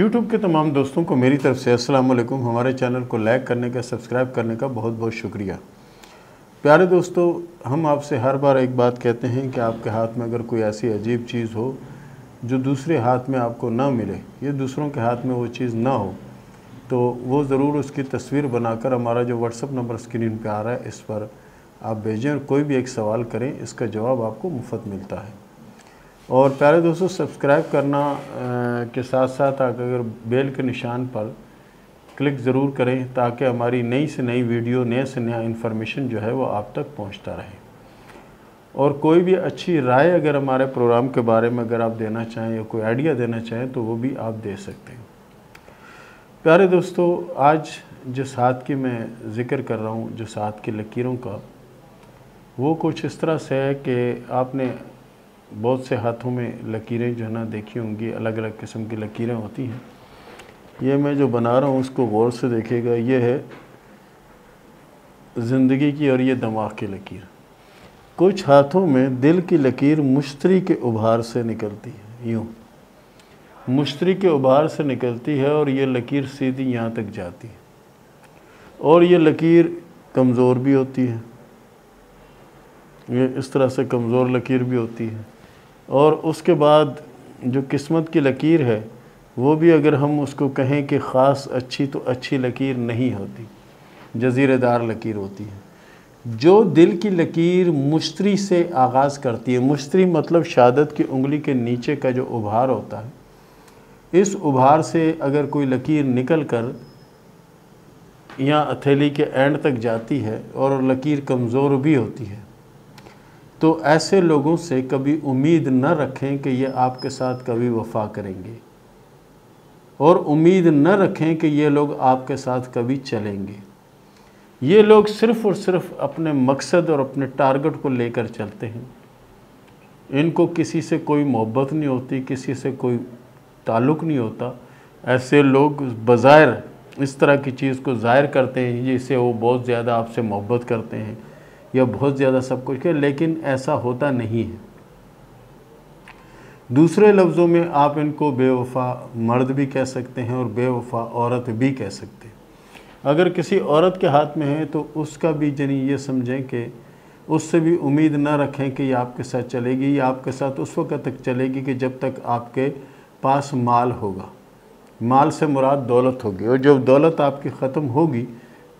YouTube के तमाम दोस्तों को मेरी तरफ से अस्सलाम वालेकुम। हमारे चैनल को लाइक करने का, सब्सक्राइब करने का बहुत बहुत शुक्रिया। प्यारे दोस्तों, हम आपसे हर बार एक बात कहते हैं कि आपके हाथ में अगर कोई ऐसी अजीब चीज़ हो जो दूसरे हाथ में आपको ना मिले या दूसरों के हाथ में वो चीज़ ना हो, तो वो ज़रूर उसकी तस्वीर बनाकर हमारा जो व्हाट्सअप नंबर स्क्रीन पे आ रहा है इस पर आप भेजें और कोई भी एक सवाल करें, इसका जवाब आपको मुफ्त मिलता है। और प्यारे दोस्तों, सब्सक्राइब करना के साथ साथ अगर बेल के निशान पर क्लिक ज़रूर करें ताकि हमारी नई से नई वीडियो, नए से नया इन्फॉर्मेशन जो है वो आप तक पहुंचता रहे। और कोई भी अच्छी राय अगर हमारे प्रोग्राम के बारे में अगर आप देना चाहें या कोई आइडिया देना चाहें तो वो भी आप दे सकते हैं। प्यारे दोस्तों, आज जिस हाथ की मैं ज़िक्र कर रहा हूँ, जिस हाथ की लकीरों का, वो कुछ इस तरह से है कि आपने बहुत से हाथों में लकीरें जो है ना देखी होंगी, अलग अलग किस्म की लकीरें होती हैं। ये मैं जो बना रहा हूँ उसको गौर से देखिएगा, ये है ज़िंदगी की और ये दिमाग की लकीर। कुछ हाथों में दिल की लकीर मुश्तरी के उभार से निकलती है, यूँ मुश्तरी के उभार से निकलती है और ये लकीर सीधी यहाँ तक जाती है। और ये लकीर कमज़ोर भी होती है, ये इस तरह से कमज़ोर लकीर भी होती है। और उसके बाद जो किस्मत की लकीर है वो भी अगर हम उसको कहें कि ख़ास अच्छी, तो अच्छी लकीर नहीं होती, जज़ीरेदार लकीर होती है। जो दिल की लकीर मुश्तरी से आगाज़ करती है, मुश्तरी मतलब शहादत की उंगली के नीचे का जो उभार होता है, इस उभार से अगर कोई लकीर निकल कर या हथेली के एंड तक जाती है और लकीर कमज़ोर भी होती है, तो ऐसे लोगों से कभी उम्मीद न रखें कि ये आपके साथ कभी वफ़ा करेंगे, और उम्मीद न रखें कि ये लोग आपके साथ कभी चलेंगे। ये लोग सिर्फ़ और सिर्फ अपने मकसद और अपने टारगेट को लेकर चलते हैं। इनको किसी से कोई मोहब्बत नहीं होती, किसी से कोई ताल्लुक़ नहीं होता। ऐसे लोग बज़ाहिर इस तरह की चीज़ को ज़ाहिर करते हैं जिससे वो बहुत ज़्यादा आपसे मोहब्बत करते हैं या बहुत ज़्यादा सब कुछ है, लेकिन ऐसा होता नहीं है। दूसरे लफ्ज़ों में आप इनको बेवफ़ा मर्द भी कह सकते हैं और बेवफ़ा औरत भी कह सकते हैं। अगर किसी औरत के हाथ में है तो उसका भी जनी ये समझें कि उससे भी उम्मीद ना रखें कि ये आपके साथ चलेगी। या आपके साथ उस वक्त तक चलेगी कि जब तक आपके पास माल होगा। माल से मुराद दौलत होगी, और जब दौलत आपकी ख़त्म होगी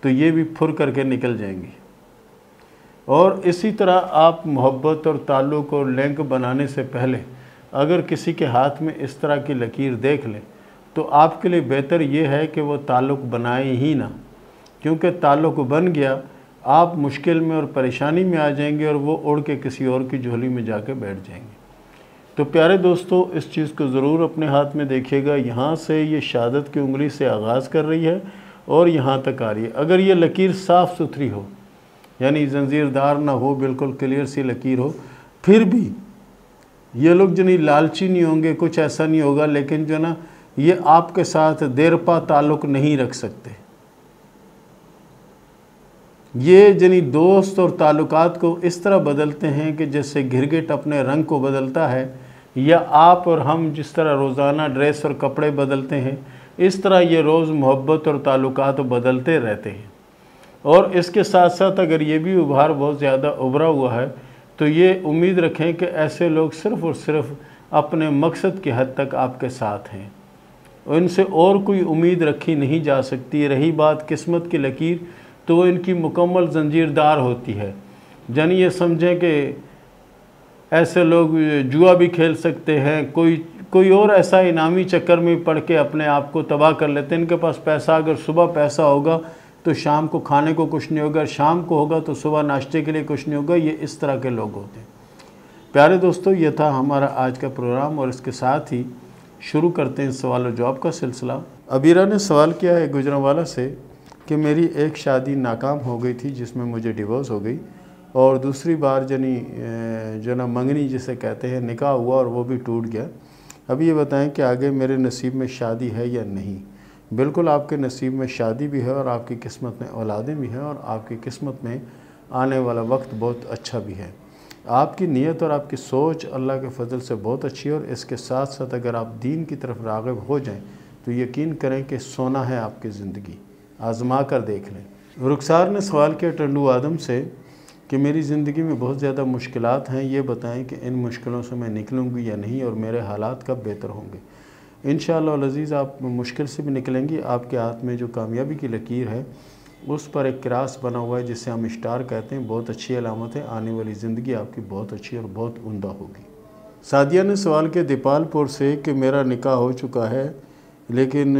तो ये भी फुर करके निकल जाएंगी। और इसी तरह आप मोहब्बत और ताल्लुक़ और लिंक बनाने से पहले अगर किसी के हाथ में इस तरह की लकीर देख लें तो आपके लिए बेहतर ये है कि वो ताल्लुक़ बनाए ही ना, क्योंकि ताल्लुक़ बन गया आप मुश्किल में और परेशानी में आ जाएंगे और वो उड़ के किसी और की झोली में जाके बैठ जाएंगे। तो प्यारे दोस्तों, इस चीज़ को ज़रूर अपने हाथ में देखिएगा। यहाँ से ये शहादत की उंगली से आगाज़ कर रही है और यहाँ तक आ रही है। अगर ये लकीर साफ़ सुथरी हो, यानी जंजीरदार ना हो, बिल्कुल क्लियर सी लकीर हो, फिर भी ये लोग जो नहीं लालची नहीं होंगे, कुछ ऐसा नहीं होगा, लेकिन जो ना ये आपके साथ देरपा ताल्लुक़ नहीं रख सकते। ये जनी दोस्त और ताल्लुकात को इस तरह बदलते हैं कि जैसे गिरगिट अपने रंग को बदलता है, या आप और हम जिस तरह रोज़ाना ड्रेस और कपड़े बदलते हैं, इस तरह ये रोज़ मोहब्बत और ताल्लुकात बदलते रहते हैं। और इसके साथ साथ अगर ये भी उभार बहुत ज़्यादा उभरा हुआ है तो ये उम्मीद रखें कि ऐसे लोग सिर्फ़ और सिर्फ अपने मकसद की हद तक आपके साथ हैं, इनसे और कोई उम्मीद रखी नहीं जा सकती। रही बात किस्मत की लकीर, तो वो इनकी मुकम्मल जंजीरदार होती है। यानी ये समझें कि ऐसे लोग जुआ भी खेल सकते हैं, कोई और ऐसा इनामी चक्कर में पड़ के अपने आप को तबाह कर लेते हैं। इनके पास पैसा, अगर सुबह पैसा होगा तो शाम को खाने को कुछ नहीं होगा, शाम को होगा तो सुबह नाश्ते के लिए कुछ नहीं होगा। ये इस तरह के लोग होते हैं। प्यारे दोस्तों, ये था हमारा आज का प्रोग्राम, और इसके साथ ही शुरू करते हैं सवाल और जवाब का सिलसिला। अबीरा ने सवाल किया है गुजरांवाला से कि मेरी एक शादी नाकाम हो गई थी जिसमें मुझे डिवोर्स हो गई, और दूसरी बार जो ना मंगनी जिसे कहते हैं निकाह हुआ और वो भी टूट गया। अब ये बताएं कि आगे मेरे नसीब में शादी है या नहीं। बिल्कुल आपके नसीब में शादी भी है और आपकी किस्मत में औलादें भी हैं, और आपकी किस्मत में आने वाला वक्त बहुत अच्छा भी है। आपकी नीयत और आपकी सोच अल्लाह के फजल से बहुत अच्छी है, और इसके साथ साथ अगर आप दीन की तरफ राग़िब हो जाएं तो यकीन करें कि सोना है आपकी ज़िंदगी, आज़मा कर देख लें। रुखसार ने सवाल किया टंडू आदम से कि मेरी ज़िंदगी में बहुत ज़्यादा मुश्किलात हैं, ये बताएं कि इन मुश्किलों से मैं निकलूँगी या नहीं और मेरे हालात कब बेहतर होंगे। इंशाअल्लाह अज़ीज़ आप मुश्किल से भी निकलेंगी। आपके हाथ में जो कामयाबी की लकीर है उस पर एक क्रास बना हुआ है जिसे हम स्टार कहते हैं, बहुत अच्छी अलामत है। आने वाली ज़िंदगी आपकी बहुत अच्छी और बहुत उम्दा होगी। सादिया ने सवाल किया दीपालपुर से कि मेरा निकाह हो चुका है, लेकिन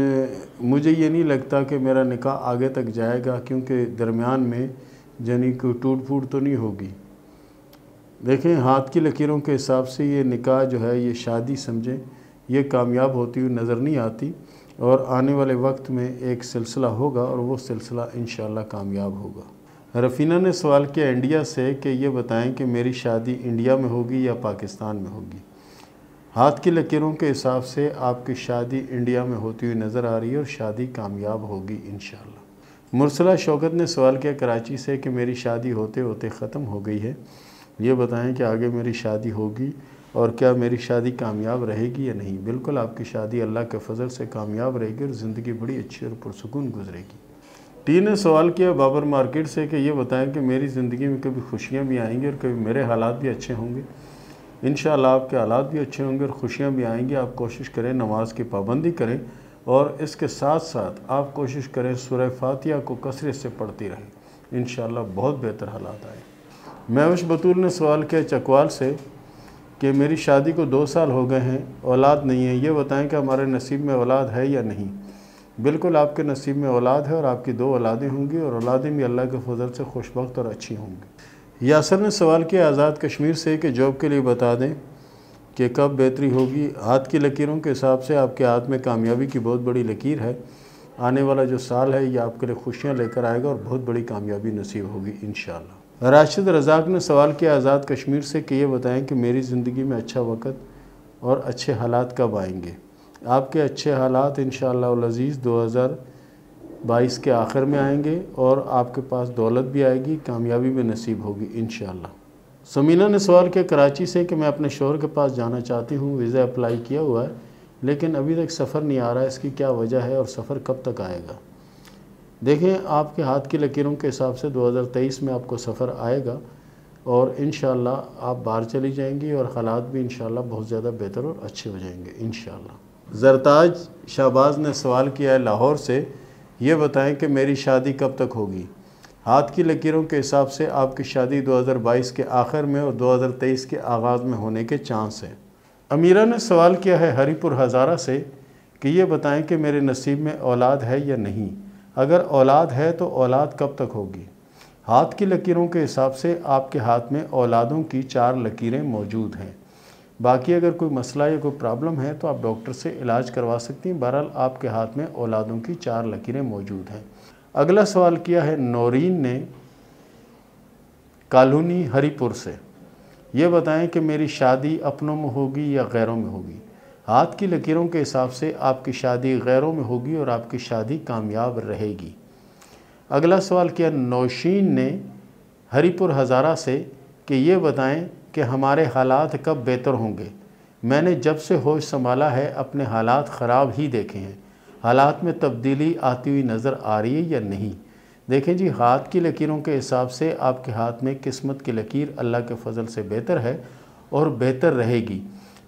मुझे ये नहीं लगता कि मेरा निकाह आगे तक जाएगा, क्योंकि दरमियान में यानी कोई टूट फूट तो नहीं होगी। देखें, हाथ की लकीरों के हिसाब से ये निकाह जो है, ये शादी समझें, ये कामयाब होती हुई नज़र नहीं आती और आने वाले वक्त में एक सिलसिला होगा और वो सिलसिला इंशाअल्लाह कामयाब होगा। रफ़ीना ने सवाल किया इंडिया से कि ये बताएं कि मेरी शादी इंडिया में होगी या पाकिस्तान में होगी। हाथ की लकीरों के हिसाब से आपकी शादी इंडिया में होती हुई नज़र आ रही है और शादी कामयाब होगी इंशाअल्लाह। मुरसला शौकत ने सवाल किया कराची से कि मेरी शादी होते होते ख़त्म हो गई है, ये बताएं कि आगे मेरी शादी होगी और क्या मेरी शादी कामयाब रहेगी या नहीं। बिल्कुल आपकी शादी अल्लाह के फजल से कामयाब रहेगी और ज़िंदगी बड़ी अच्छी और पुरसुकून गुजरेगी। टी ने सवाल किया बाबर मार्केट से कि ये बताएं कि मेरी ज़िंदगी में कभी खुशियाँ भी आएंगी और कभी मेरे हालात भी अच्छे होंगे। इंशाअल्लाह आपके हालात भी अच्छे होंगे और खुशियाँ भी आएंगी। आप कोशिश करें नमाज की पाबंदी करें और इसके साथ साथ आप कोशिश करें सूरह फातिहा को कसरत से पढ़ती रहें, इंशाअल्लाह बहुत बेहतर हालात आए। महविश बतूल ने सवाल किया चकवाल से कि मेरी शादी को 2 साल हो गए हैं, औलाद नहीं है, ये बताएं कि हमारे नसीब में औलाद है या नहीं। बिल्कुल आपके नसीब में औलाद है और आपकी 2 औलादें होंगी और औलादें भी अल्लाह के फजल से खुशबख्त और अच्छी होंगी। यासर ने सवाल किया आज़ाद कश्मीर से कि जॉब के लिए बता दें कि कब बेहतरी होगी। हाथ की लकीरों के हिसाब से आपके हाथ में कामयाबी की बहुत बड़ी लकीर है। आने वाला जो साल है ये आपके लिए खुशियाँ लेकर आएगा और बहुत बड़ी कामयाबी नसीब होगी इंशाअल्लाह। राशिद रज़ाक ने सवाल किया आज़ाद कश्मीर से कि ये बताएं कि मेरी ज़िंदगी में अच्छा वक़्त और अच्छे हालात कब आएंगे। आपके अच्छे हालात इंशाअल्लाह अज़ीज़ 2022 के आखिर में आएंगे और आपके पास दौलत भी आएगी, कामयाबी भी नसीब होगी इंशाअल्लाह। समीना ने सवाल किया कराची से कि मैं अपने शौहर के पास जाना चाहती हूँ, वीज़ा अप्लाई किया हुआ है लेकिन अभी तक सफ़र नहीं आ रहा है, इसकी क्या वजह है और सफ़र कब तक आएगा। देखें, आपके हाथ की लकीरों के हिसाब से 2023 में आपको सफ़र आएगा और इंशाअल्लाह आप बाहर चली जाएंगी और हालात भी इंशाअल्लाह बहुत ज़्यादा बेहतर और अच्छे हो जाएंगे इंशाअल्लाह। ज़रताज शाहबाज ने सवाल किया है लाहौर से, ये बताएं कि मेरी शादी कब तक होगी। हाथ की लकीरों के हिसाब से आपकी शादी 2022 के आखिर में और 2023 के आगाज़ में होने के चांस हैं। अमीरा ने सवाल किया है हरीपुर हज़ारा से कि ये बताएं कि मेरे नसीब में औलाद है या नहीं, अगर औलाद है तो औलाद कब तक होगी। हाथ की लकीरों के हिसाब से आपके हाथ में औलादों की 4 लकीरें मौजूद हैं। बाकी अगर कोई मसला या कोई प्रॉब्लम है तो आप डॉक्टर से इलाज करवा सकती हैं। बहरहाल आपके हाथ में औलादों की 4 लकीरें मौजूद हैं। अगला सवाल किया है नौरीन ने कॉलोनी हरीपुर से, ये बताएं कि मेरी शादी अपनों में होगी या गैरों में होगी। हाथ की लकीरों के हिसाब से आपकी शादी गैरों में होगी और आपकी शादी कामयाब रहेगी। अगला सवाल किया नौशीन ने हरीपुर हज़ारा से कि ये बताएं कि हमारे हालात कब बेहतर होंगे। मैंने जब से होश संभाला है अपने हालात ख़राब ही देखे हैं, हालात में तब्दीली आती हुई नज़र आ रही है या नहीं। देखें जी, हाथ की लकीरों के हिसाब से आपके हाथ में किस्मत की लकीर अल्लाह के फजल से बेहतर है और बेहतर रहेगी।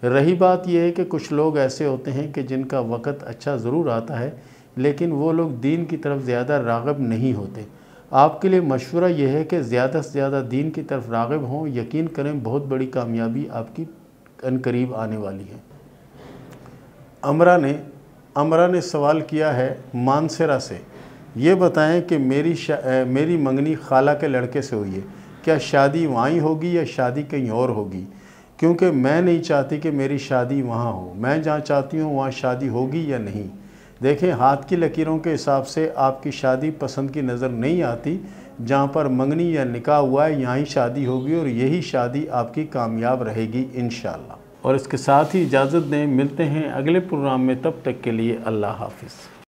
रही बात यह है कि कुछ लोग ऐसे होते हैं कि जिनका वक़्त अच्छा ज़रूर आता है लेकिन वो लोग दीन की तरफ ज़्यादा राग़िब नहीं होते। आपके लिए मशवरा यह है कि ज़्यादा से ज़्यादा दीन की तरफ राग़िब हों। यकीन करें बहुत बड़ी कामयाबी आपकी अनकरीब आने वाली है। अमरा ने सवाल किया है मानसरा से, ये बताएं कि मेरी मंगनी खाला के लड़के से हुई है, क्या शादी वहीं होगी या शादी कहीं और होगी, क्योंकि मैं नहीं चाहती कि मेरी शादी वहाँ हो, मैं जहाँ चाहती हूँ वहाँ शादी होगी या नहीं। देखें, हाथ की लकीरों के हिसाब से आपकी शादी पसंद की नज़र नहीं आती। जहाँ पर मंगनी या निकाह हुआ है यहाँ ही शादी होगी और यही शादी आपकी कामयाब रहेगी इंशाअल्लाह। और इसके साथ ही इजाज़त दें, मिलते हैं अगले प्रोग्राम में, तब तक के लिए अल्लाह हाफ़िज़।